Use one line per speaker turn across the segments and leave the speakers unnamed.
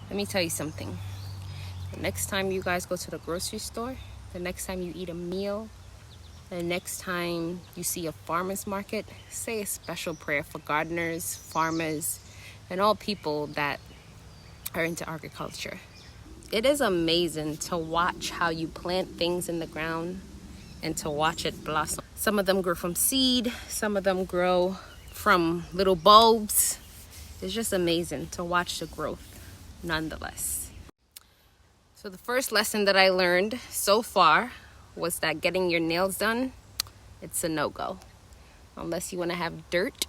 Let me tell you something. The next time you guys go to the grocery store, the next time you eat a meal, the next time you see a farmer's market, say a special prayer for gardeners, farmers, and all people that are into agriculture. It is amazing to watch how you plant things in the ground and to watch it blossom. Some of them grow from seed, some of them grow from little bulbs. It's just amazing to watch the growth nonetheless. So the first lesson that I learned so far was that getting your nails done, it's a no-go. Unless you want to have dirt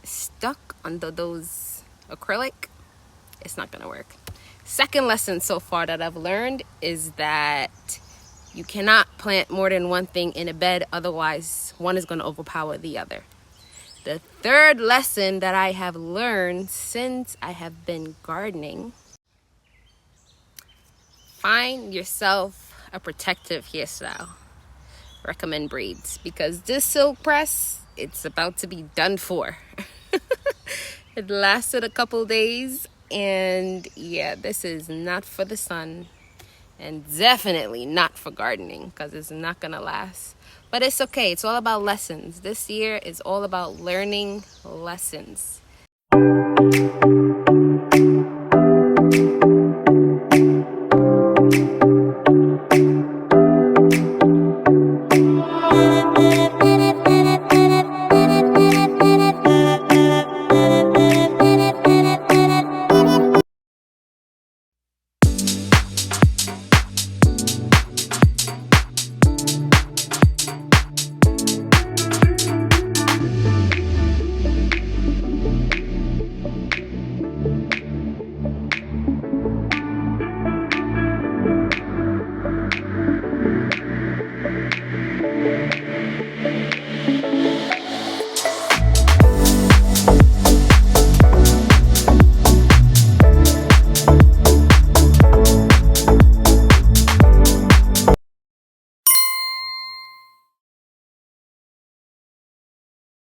stuck under those acrylic, it's not gonna work. Second lesson so far that I've learned is that you cannot plant more than one thing in a bed, otherwise one is gonna overpower the other. The third lesson that I have learned since I have been gardening, find yourself a protective hairstyle. Recommend braids, because this silk press, it's about to be done for. It lasted a couple days, and yeah, this is not for the sun and definitely not for gardening, because it's not gonna last. But it's okay, it's all about lessons. This year is all about learning lessons.